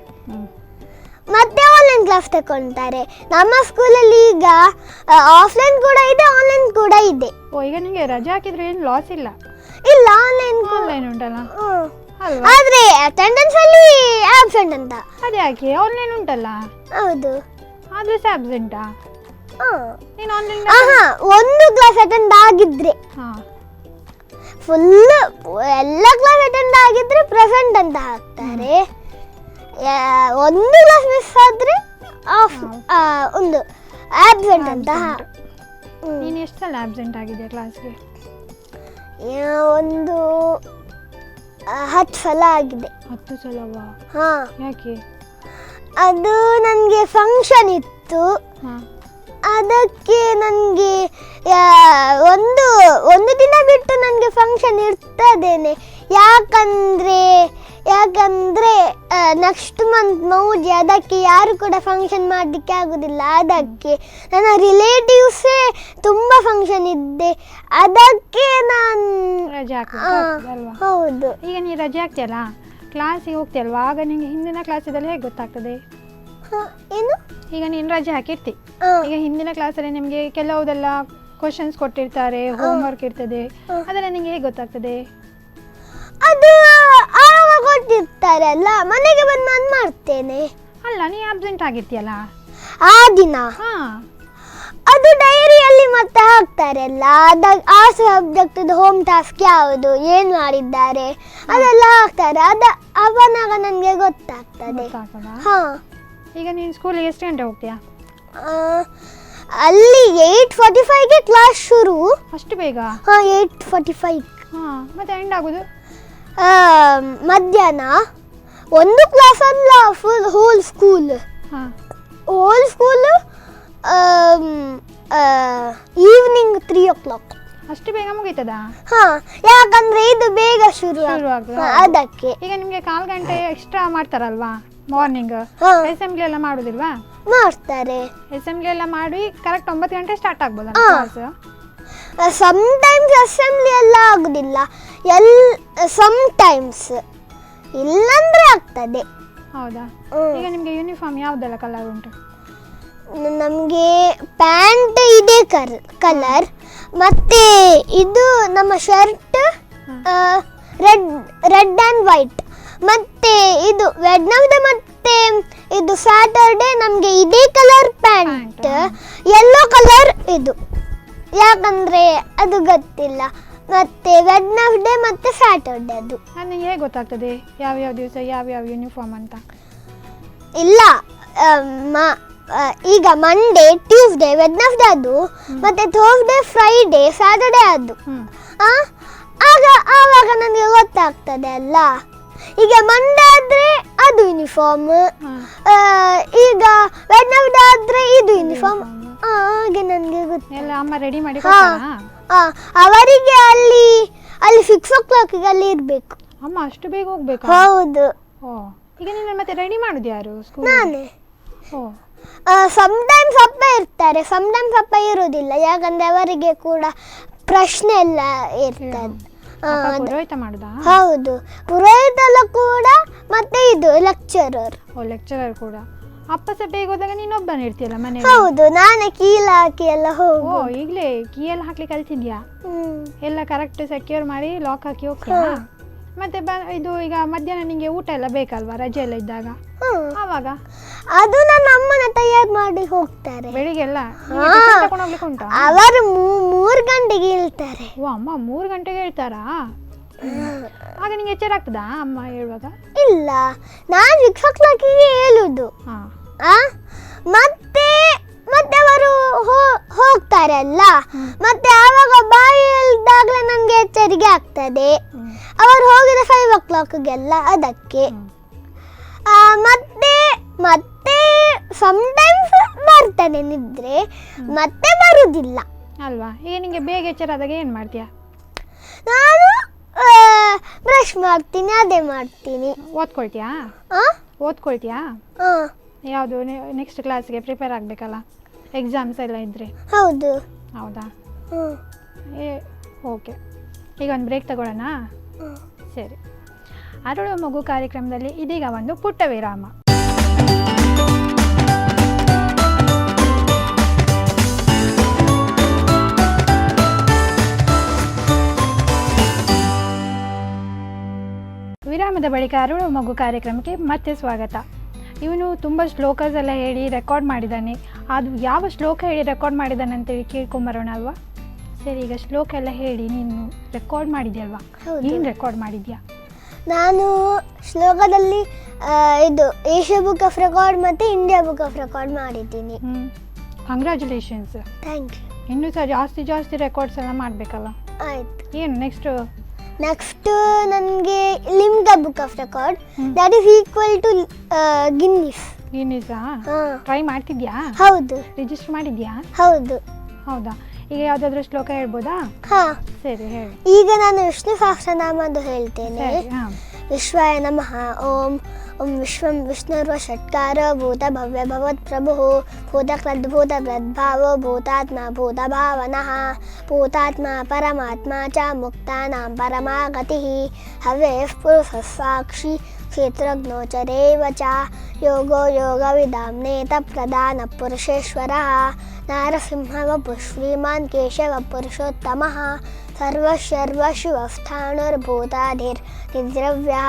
ಮತ್ತೆ ಆನ್ಲೈನ್ ಕ್ಲಾಸ್ ತಗೊಳ್ತಾರೆ. ನಮ್ಮ ಸ್ಕೂಲಲ್ಲಿ ಈಗ ಆಫ್ಲೈನ್ ಕೂಡ ಇದೆ, ಆನ್ಲೈನ್ ಕೂಡ ಇದೆ. ಈಗ ನಿಮಗೆ ರಜೆ ಹಾಕಿದ್ರೆ ಏನು ಲಾಸ್ ಇಲ್ಲ? ಇಲ್ಲ, ಆನ್ಲೈನ್ ಉಂಟಲ್ಲ. ಆದ್ರೆ ಅಟೆಂಡೆನ್ಸ್ ಅಲ್ಲಿ ಆಬ್ಸೆಂಟ್ ಅಂತ. ಅದೇ ಯಾಕೆ? ಆನ್ಲೈನ್ ಉಂಟಲ್ಲ. ಹೌದು, ಆದ್ರೆ ಆಬ್ಸೆಂಟಾ? ನೀನು ಆನ್ಲೈನ್ ಒಂದು ಕ್ಲಾಸ್ ಅಟೆಂಡ್ ಆಗಿದ್ರೆ, ಫುಲ್ ಎಲ್ಲ ಕ್ಲಾಸ್ ಅಟೆಂಡ್ ಆಗಿದ್ರೆ ಪ್ರೆಸೆಂಟ್ ಅಂತ ಹಾಕ್ತಾರೆ. ಒಂದು ಕ್ಲಾಸ್ ಮಿಸ್ ಆದ್ರೆ ಒಂದು ಆಬ್ಸೆಂಟ್ ಅಂತ. ನೀನು ಎಷ್ಟು ಸಲ ಆಬ್ಸೆಂಟ್ ಆಗಿದೆಯಾ ಕ್ಲಾಸ್ಗೆ? ಒಂದು 10 ಸಲ ಆಗಿದೆ. 10 ಸಲವಾ? ಯಾಕೆ? ಅದು ನನಗೆ ಫಂಕ್ಷನ್ ಇತ್ತು, ಅದಕ್ಕೆ ನನಗೆ ಒಂದು ದಿನ ಬಿಟ್ಟು ನನಗೆ ಫಂಕ್ಷನ್ ಇರ್ತದೇನೆ. ಯಾಕಂದರೆ ಯಾಕಂದ್ರೆ ನೆಕ್ಸ್ಟ್ ಮಂತ್ ಮೌಜಿ, ಅದಕ್ಕೆ ಯಾರು ಕೂಡ ಫಂಕ್ಷನ್ ಮಾಡಲಿಕ್ಕೆ ಆಗುದಿಲ್ಲ. ಅದಕ್ಕೆ ನನ್ನ ರಿಲೇಟಿವ್ಸೇ ತುಂಬ ಫಂಕ್ಷನ್ ಇದ್ದೆ, ಅದಕ್ಕೆ ನಾನು ರಜೆ ಹಾಕ್ಬೇಕಲ್ವಾ? ಹೌದು. ಈಗ ನೀ ರಜೆ ಹಾಕ್ತಿಯಲ್ಲ, ಕ್ಲಾಸಿಗೆ ಹೋಗ್ತಿಯಲ್ವಾ, ಆಗ ನಿಂಗೆ ಹಿಂದಿನ ಕ್ಲಾಸಿದಲ್ಲಿ ಹೇಗೆ ಗೊತ್ತಾಗ್ತದೆ? ಏನು? ಈಗ ನೀನು ರಜೆ ಹಾಕಿರ್ತಿ, ಈಗ ಹಿಂದಿನ ಕ್ಲಾಸಲ್ಲಿ ನಿಮಗೆ ಕೆಲವುದೆಲ್ಲ ಕ್ವಶನ್ಸ್ ಕೊಟ್ಟಿರ್ತಾರೆ, ಹೋಮ್ವರ್ಕ್ ಇರ್ತದೆ, ಅದೆಲ್ಲ ನಿಂಗೆ ಹೇಗೆ ಗೊತ್ತಾಗ್ತದೆ? ಅದು ಆವಾಗ ಕೊಟ್ಟಿರ್ತಾರೆ ಅಲ್ಲ, ಮನೆಗೆ ಬಂದು ನಾನು ಮಾಡ್ತೇನೆ. ಅಲ್ಲ, ನೀ ಅಬ್ಸೆಂಟ್ ಆಗಿರ್ತೀಯಲ್ಲ ಆ ದಿನ, ಅದು ಡೈರಿಯಲ್ಲಿ ಮತ್ತೆ ಹಾಕ್ತಾರೆ ಅಲ್ಲ, ಆ ಸಬ್ಜೆಕ್ಟ್ ಹೋಮ್ ಟಾಸ್ಕ್ ಯಾವುದು, ಏನು ಮಾಡಿದ್ದಾರೆ ಅದೆಲ್ಲ ಹಾಕ್ತಾರೆ. ಅವನಾಗ ನನಗೆ ಗೊತ್ತಾಗ್ತದೆ. ಹಾ. ಈಗ ನೀನು ಸ್ಕೂಲಿಗೆ ಎಷ್ಟು ಗಂಟೆ ಹೋಗ್ತೀಯಾ? ಅಲ್ಲಿ 8:45ಗೆ ಕ್ಲಾಸ್ ಶುರು. ಅಷ್ಟು ಬೇಗ? 8:45. ಮತ್ತೆ ಎಂಡ್ ಆಗೋದು ಮಧ್ಯಾಹ್ನ. ಒಂದು ಕ್ಲಾಸ್ ಅಲ್ಲ, ಹೋಲ್ ಸ್ಕೂಲ್ ಈವ್ನಿಂಗ್ 3 o'clock. ಅಷ್ಟು ಬೇಗ ಮುಗೀತದ? ಯಾಕಂದ್ರೆ ಇದು ಬೇಗ ಶುರು ಆಗ್ತದೆ, ಅದಕ್ಕೆ. ಈಗ ನಿಮ್ಗೆ 1/4 ಗಂಟೆ ಎಕ್ಸ್ಟ್ರಾ ಮಾಡ್ತಾರಲ್ವಾ ಮಾರ್ನಿಂಗ್? ಅಸೆಂಬ್ಲಿ ಎಲ್ಲ ಮಾಡುದಿಲ್ವಾ? ಮಾಡ್ತಾರೆ. ಅಸೆಂಬ್ಲಿ ಎಲ್ಲ ಮಾಡಿ ಕರೆಕ್ಟ್ 9 ಗಂಟೆ ಸ್ಟಾರ್ಟ್ ಆಗ್ಬೋದಾ ಕ್ಲಾಸ್? ಸಮ್ಟೈಮ್ಸ್ ಅಸೆಂಬ್ಲಿ ಎಲ್ಲ ಆಗುದಿಲ್ಲ, ಸಮ್ಟೈಮ್ಸ್ ಇಲ್ಲಂದ್ರೆ ಆಗ್ತದೆ. ಹೌದಾ? ಈಗ ನಿಮ್ಗೆ ಯೂನಿಫಾರ್ಮ್ ಯಾವ್ದೆಲ್ಲ ಕಲರ್ ಉಂಟು? ನಮಗೆ ಪ್ಯಾಂಟ್ ಇದೆ ಕಲರ್, ಮತ್ತೆ ಇದು ನಮ್ಮ ಶರ್ಟ್ ರೆಡ್ ಆ್ಯಂಡ್ ವೈಟ್, ಮತ್ತೆ ಇದು ವೆಡ್ನಸ್ಡೇ ಮತ್ತೆ ಇದು ಸ್ಯಾಟರ್ಡೆ ನಮಗೆ ಇದೇ ಕಲರ್ ಪ್ಯಾಂಟ್, ಯೆಲ್ಲೋ ಕಲರ್ ಇದು, ಯಾಕಂದ್ರೆ ಅದು ಗೊತ್ತಿಲ್ಲ. ಮತ್ತೆ ವೆಡ್ನಸ್ಡೇ ಮತ್ತೆ ಸ್ಯಾಟರ್ಡೆ ಅದು. ನನಗೆ ಹೇಗೆ ಗೊತ್ತಾಗ್ತದೆ ಯಾವ್ಯಾವ ದಿವಸ ಯಾವ್ಯಾವ ಯೂನಿಫಾರ್ಮ್ ಅಂತ? ಇಲ್ಲ, ಈಗ ಮಂಡೇ, ಟ್ಯೂಸ್ಡೇ, ವೆಡ್ನಸ್ಡೇ ಅದು, ಮತ್ತೆ ಥರ್ಸ್ಡೇ, ಫ್ರೈಡೇ, ಸ್ಯಾಟರ್ಡೇ ಅದು. ಆವಾಗ ನನಗೆ ಗೊತ್ತಾಗ್ತದೆ ಅಲ್ಲ. ಈಗ ಮಂಡೇ ಆದ್ರೆ ಅದು ಯೂನಿಫಾರ್ಮ್, ಈಗ ವೆಡ್ನಸ್ಡೇ ಆದ್ರೆ ಇದು ಯೂನಿಫಾರ್ಮ್. ಹಾಗೆ ನನಗೆ ಎಲ್ಲ ಅಮ್ಮ ರೆಡಿ ಮಾಡಿ ಅವರಿಗೆ ಅಲ್ಲಿ 6 o'clock ಅಲ್ಲಿ ಇರ್ಬೇಕು. ಅಮ್ಮ ಅಷ್ಟು ಬೇಗ ಹೋಗ್ಬೇಕು? ಹೌದು. ಈಗ ನೀನು ಮತ್ತೆ ರೆಡಿ ಮಾಡುದು ಯಾರು? ನಾನೇ. ಸಮ್ಟೈಮ್ಸ್ ಅಪ್ಪ ಇರ್ತಾರೆ, ಸಮ್ಟೈಮ್ಸ್ ಅಪ್ಪ ಇರುವುದಿಲ್ಲ, ಯಾಕಂದ್ರೆ ಅವರಿಗೆ ಕೂಡ ಪ್ರಶ್ನೆ ಎಲ್ಲ ಇರ್ತದೆ. ಪುರೋಹಿತ ಮಾಡುದಾ? ಹೌದು, ಪುರೋಹಿತ ಕೂಡ, ಮತ್ತೆ ಇದು ಲೆಕ್ಚರರ್. ಲೆಕ್ಚರರ್ ಕೂಡ. ಅಪ್ಪ ಸಹ ಬೇಗ ಹೋದಾಗ ನೀನೊಬ್ಬನೇ ಇರ್ತೀಯಲ್ಲ ಮನೆ? ಹೌದು, ನಾನೇ ಕೀಲ್ ಹಾಕಿ ಎಲ್ಲ ಹೋಗು. ಈಗಲೇ ಕೀ ಎಲ್ಲ ಹಾಕ್ಲಿಕ್ಕೆ ಕಲ್ತಿದ್ಯಾ? ಎಲ್ಲ ಕರೆಕ್ಟ್ ಸೆಕ್ಯೂರ್ ಮಾಡಿ ಲಾಕ್ ಹಾಕಿ ಹೋಗ್ತೀಯಾ? ಮತ್ತೆ ಇದು ಈಗ ಮಧ್ಯಾಹ್ನ ನಿಂಗೆ ಊಟ ಎಲ್ಲ ಬೇಕಲ್ವಾ ರಜೆ ಎಲ್ಲ ಇದ್ದಾಗ? ಆವಾಗ ಅದು ನನ್ನ ಅಮ್ಮನ ತಯಾರು ಮಾಡಿ ಹೋಗ್ತಾರೆ ಬೆಳಿಗ್ಗೆ ಎಲ್ಲ. ತಗೊಂಡು ಹೋಗ್ಲಿಕ್ಕೆ ಉಂಟಾ? ಅವರು 3 ಗಂಟೆಗೆ ಹೇಳ್ತಾರೆ. ಅಮ್ಮ 3 ಗಂಟೆಗೆ ಹೇಳ್ತಾರಾ? ಆಗ ನಿಂಗೆ ಎಚ್ಚರ ಆಗ್ತದಾ ಅಮ್ಮ ಹೇಳುವಾಗ? ಇಲ್ಲ, ನಾನು 6 o'clockಗೆ ಹೇಳುದು. ಮತ್ತೆ ಅವರು ಹೋಗ್ತಾರೆ ಅಲ್ಲ, ಮತ್ತೆ ಆವಾಗ ಬಾಯಿ ಹೇಳಿದಾಗಲೇ ನನಗೆ ಎಚ್ಚರಿಕೆ ಆಗ್ತದೆ. ಅವರು ಹೋಗಿದ 5 o'clockಗೆಲ್ಲ, ಅದಕ್ಕೆ. ಮತ್ತೆ ಸಮ್ಟೈಮ್ಸ್ ಬರ್ತಾನೆ ನಿದ್ರೆ, ಮತ್ತೆ ಬರುದಿಲ್ಲ ಅಲ್ವಾ? ಈಗ ನಿಂಗೆ ಬೇಗ ಎಚ್ಚರ ಆದಾಗ ಏನು ಮಾಡ್ತೀಯಾ? ನಾನು ಬ್ರಷ್ ಮಾಡ್ತೀನಿ, ಅದೇ ಮಾಡ್ತೀನಿ. ಓದ್ಕೊಳ್ತೀಯಾ? ಯಾವುದು ನೆಕ್ಸ್ಟ್ ಕ್ಲಾಸ್ಗೆ ಪ್ರಿಪೇರ್ ಆಗಬೇಕಲ್ಲ, ಎಕ್ಸಾಮ್ಸ್ ಎಲ್ಲ ಇದ್ರೆ? ಹೌದು. ಹೌದಾ? ಓಕೆ, ಈಗ ಒಂದು ಬ್ರೇಕ್ ತಗೊಳ್ಳೋಣ? ಸರಿ. ಅರಳು ಮಗು ಕಾರ್ಯಕ್ರಮದಲ್ಲಿ ಇದೀಗ ಒಂದು ಪುಟ್ಟ ವಿರಾಮ. ವಿರಾಮದ ಬಳಿಕ ಅರಳು ಮಗು ಕಾರ್ಯಕ್ರಮಕ್ಕೆ ಮತ್ತೆ ಸ್ವಾಗತ. ಇವನು ತುಂಬ ಶ್ಲೋಕಸ್ ಎಲ್ಲ ಹೇಳಿ ರೆಕಾರ್ಡ್ ಮಾಡಿದ್ದಾನೆ. ಅದು ಯಾವ ಶ್ಲೋಕ ಹೇಳಿ ರೆಕಾರ್ಡ್ ಮಾಡಿದ್ದಾನೆ ಅಂತೇಳಿ ಕೇಳ್ಕೊಂಬರೋಣ ಅಲ್ವಾ? ಸರಿ, ಈಗ ಶ್ಲೋಕ ಎಲ್ಲ ಹೇಳಿ ನೀನು ರೆಕಾರ್ಡ್ ಮಾಡಿದ್ಯಲ್ವಾ? ಏನು ರೆಕಾರ್ಡ್ ಮಾಡಿದ್ಯಾ? ನಾನು ಶ್ಲೋಕದಲ್ಲಿ ಇದು ಏಷ್ಯಾ ಬುಕ್ ಆಫ್ ರೆಕಾರ್ಡ್ ಮತ್ತು ಇಂಡಿಯಾ ಬುಕ್ ಆಫ್ ರೆಕಾರ್ಡ್ ಮಾಡಿದ್ದೀನಿ. ಕಂಗ್ರ್ಯಾಚುಲೇಷನ್ಸ್. Thank you. ಇನ್ನೂ ಸಹ ಜಾಸ್ತಿ ರೆಕಾರ್ಡ್ಸ್ ಎಲ್ಲ ಮಾಡಬೇಕಲ್ಲ? ಆಯ್ತು. ಏನು ನೆಕ್ಸ್ಟ್ ನನಗೆ Limca book of record, that is equal to ಗಿನ್ನಿಸಾ? ಟ್ರೈ ಮಾಡ್ತಿದ್ಯಾ? ಹೌದು. ರಿಜಿಸ್ಟರ್ ಮಾಡಿದ್ಯಾ? ಹೌದು. ಹೌದಾ? ಈಗ ಯಾವುದಾದ್ರೂ ಶ್ಲೋಕ ಹೇಳ್ಬೋದಾ? ಸರಿ ಹೇಳಿ. ಈಗ ನಾನು ವಿಷ್ಣು ಸಹಸ್ರನಾಮದ್ದು ಹೇಳ್ತೇನೆ. विश्वाय नमः ॐ विश्वं विष्णुर्वषट्कारो भूतभव्य भवत्प्रभुः भूतकृद्भूतभृद्भावो भूतात्मा भूतभावनः भूतात्मा परमात्मा च मुक्तानां परमा गतिः हव्यः पुरुषः साक्षी क्षेत्रज्ञो चरेव च योगो योगविदां नेतप्रधानपुरुषेश्वरः नारसिंहवपुः श्रीमान् केशवपुरुषोत्तमः सर्वशर्वशिवस्थाणुर्भूताधिर्निद्रव्यः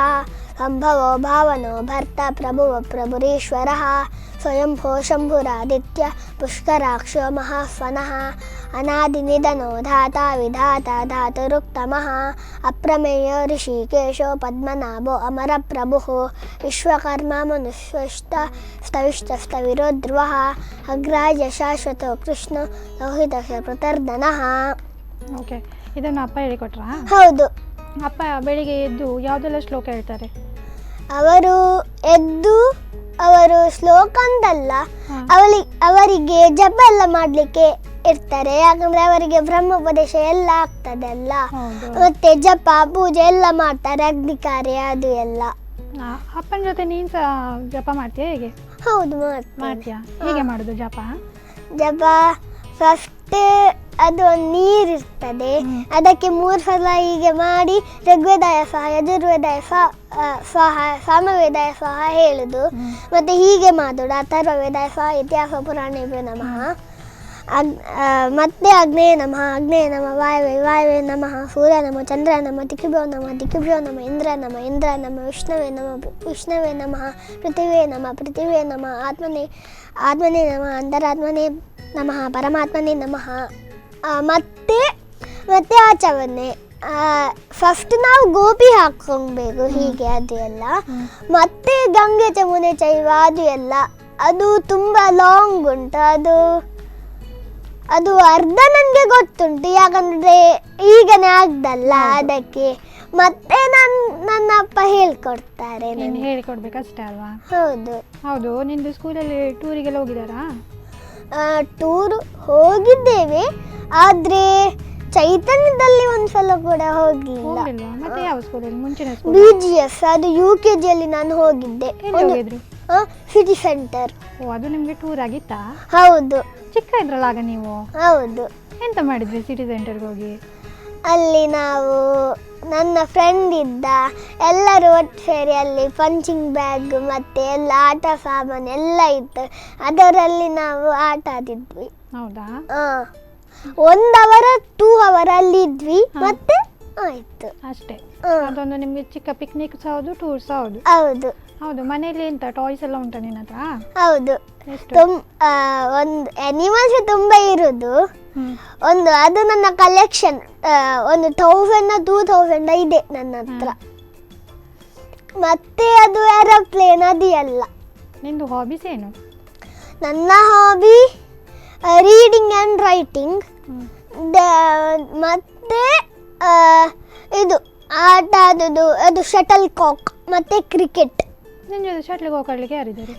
सम्भवो भावनो भर्ता प्रभुव प्रभुरीश्वरः स्वयंभो शम्भुरादित्य पुष्कराक्षो महास्वनः अनादिनिधनो धाता विधाता धातुरुक्तमः अप्रमेयो ऋषिकेशो पद्मनाभो अमरप्रभुः विश्वकर्मा मनुष्यश्च स्तविष्टस्तविरो ध्रुवः अग्राह्य शाश्वतो कृष्णो ಲೋಹಿತಸ್ಯ ಪ್ರತರ್ಧನಃ. ಓಕೆ, ಇದನ್ನು ಅಪ್ಪ ಹೇಳಿಕೊಟ್ರಾ? ಹೌದು. ಅಪ್ಪ ಬೆಳಿಗ್ಗೆ ಎದ್ದು ಯಾವುದೆಲ್ಲ ಶ್ಲೋಕ ಹೇಳ್ತಾರೆ? ಅವರು ಶ್ಲೋಕ ಅಂತಲ್ಲ, ಅವರಿಗೆ ಜಪ ಎಲ್ಲ ಮಾಡ್ಲಿಕ್ಕೆ ಇರ್ತಾರೆ. ಯಾಕಂದ್ರೆ ಅವರಿಗೆ ಬ್ರಹ್ಮೋಪದೇಶ ಎಲ್ಲ ಆಗ್ತದೆ ಅಲ್ಲ, ಮತ್ತೆ ಜಪ ಪೂಜೆ ಎಲ್ಲ ಮಾಡ್ತಾರೆ, ಅಗ್ನಿ ಕಾರ್ಯ ಅದು ಎಲ್ಲ. ಅಪ್ಪನ ಜೊತೆ ನೀನ್ ಸಹ ಜಪ ಮಾಡ್ತೀಯ? ಹೇಗೆ? ಹೌದು, ಮಾಡ್ತೀಯಾ? ಹೇಗೆ ಮಾಡುದು ಜಪ? ಫಸ್ಟ್ ಅದು ನೀರು ಇರ್ತದೆ, ಅದಕ್ಕೆ 3 ಸಲ ಹೀಗೆ ಮಾಡಿ ಋಗ್ವೇದಾಯ ಸಹ ಯಜುರ್ವೇದಾಯ ಸಹ ಸಾಮವೇದಾಯ ಸಹ ಹೇಳುದು. ಮತ್ತೆ ಹೀಗೆ ಮಾಡುದು ಅಥರ್ವವೇದಾಯ ಸಹ ಇತಿಹಾಸ ಪುರಾಣೇಭ್ಯೋ ನಮಃ, ಮತ್ತೆ ಅಗ್ನೇಯ ನಮಃ ಅಗ್ನೇಯ ನಮಃ ವಾಯವೇ ನಮಃ ಸೂರ್ಯ ನಮಃ ಚಂದ್ರ ನಮಃ ದಿಕ್ಭ್ಯೋ ನಮಃ ಇಂದ್ರ ನಮಃ ವಿಷ್ಣವೇ ನಮಃ ಪೃಥಿವೇ ನಮಃ ಆತ್ಮನೇ ನಮಃ ಅಂತರಾತ್ಮನೇ ನಮಃ ಪರಮಾತ್ಮನೇ ನಮಃ. ಮತ್ತೆ ಆಚರಣೆ ಫಸ್ಟ್ ನಾವು ಗೋಪಿ ಹಾಕೊಬೇಕು, ಹೀಗೆ ಅದು ಎಲ್ಲ. ಮತ್ತೆ ಗಂಗೆ ಚಮುನೆ ಚೈವ ಅದು ಎಲ್ಲ, ಅದು ತುಂಬ ಲಾಂಗ್ ಉಂಟು. ಅದು ಅರ್ಧ ನನಗೆ ಗೊತ್ತುಂಟು, ಯಾಕಂದರೆ ಈಗನೇ ಆಗ್ದಲ್ಲ ಅದಕ್ಕೆ. ಮತ್ತೆ ನನ್ನ ಅಪ್ಪ ಹೇಳ್ಕೊಡ್ತಾರೆ. ನೀನು ಹೇಳಿಕೊಡ್ಬೇಕಷ್ಟೇ ಅಲ್ವಾ? ಹೌದು. ನಿಂದು ಸ್ಕೂಲಲ್ಲಿ ಟೂರಿಗೆಲ್ಲ ಹೋಗಿದ್ದಾರಾ? ಟೂರ್ ಹೋಗಿದ್ದೇವೆ, ಆದರೆ ಚೈತನ್ಯದಲ್ಲಿ ಒಂದ್ಸಲ ಕೂಡ ಹೋಗಲಿಲ್ಲ. ಮತ್ತೆ ಯಾವ ಸ್ಕೂಲಲ್ಲಿ? ಮುಂಚಿನ BGS, ಅದು UKG ಅಲ್ಲಿ ನಾನು ಹೋಗಿದ್ದೆ. City centre. ಅದು ನಿಮಗೆ ಟೂರ್ ಆಗಿತ್ತಾ? ಹೌದು. ಚಿಕ್ಕ ಇದ್ರಲ್ಲ ಆಗ ನೀವು? ಹೌದು. ಎಂತ ಮಾಡಿದ್ರಿ ಸಿಟಿ ಸೆಂಟರ್ಗೆ ಹೋಗಿ? ಅಲ್ಲಿ ನಾವು ನನ್ನ ಫ್ರೆಂಡ್ ಇದ್ದ, ಎಲ್ಲರೂ ಒಟ್ಟು ಸೇರಿ ಅಲ್ಲಿ ಪಂಚಿಂಗ್ ಬ್ಯಾಗ್ ಮತ್ತೆ ಎಲ್ಲ ಆಟ ಸಾಮಾನು ಎಲ್ಲ ಇತ್ತು, ಅದರಲ್ಲಿ ನಾವು ಆಟ ಆಡಿದ್ವಿ. ಹೌದಾ? 1 ಅವರ್ 2 ಅವರ್ ಅಲ್ಲಿ ಇದ್ವಿ, ಮತ್ತೆ ಆಯ್ತು ಅಷ್ಟೇ. ಅದೊಂದು ನಿಮ್ಗೆ ಚಿಕ್ಕ ಪಿಕ್ನಿಕ್ ಸಹ ಹೌದು, ಟೂರ್ ಸಹ ಹೌದು. ಹೌದು. ಮನೆಯಲ್ಲಿ ಎಂತ ಟಾಯ್ಸ್ ಎಲ್ಲ ಉಂಟಾ ನಿನ್ನ ಹತ್ರ? ಹೌದು, ಒಂದು ಅನಿಮಲ್ಸ್ ತುಂಬ ಇರುದು. ಅದು ನನ್ನ ಕಲೆಕ್ಷನ್, ಒಂದು 1000-2000 ಇದೆ ನನ್ನ ಹತ್ರ. ಮತ್ತೆ ಅದು ಏರೋಪ್ಲೇನ್ ಅದು ಎಲ್ಲ. ನಿಂದು ಹಾಬೀಸ್ ಏನು? ನನ್ನ ಹಾಬಿ ರೀಡಿಂಗ್ ಆ್ಯಂಡ್ ರೈಟಿಂಗ್, ಮತ್ತೆ ಇದು ಆಟ ಆಡೋದು, ಅದು ಶಟಲ್ ಕಾಕ್ ಮತ್ತೆ ಕ್ರಿಕೆಟ್. ನಿನ್ನ ಜೊತೆ ಶಟಲ್ ಕಾಕ್ ಆಡಲಿಕ್ಕೆ ಯಾರಿದ್ದಾರೆ?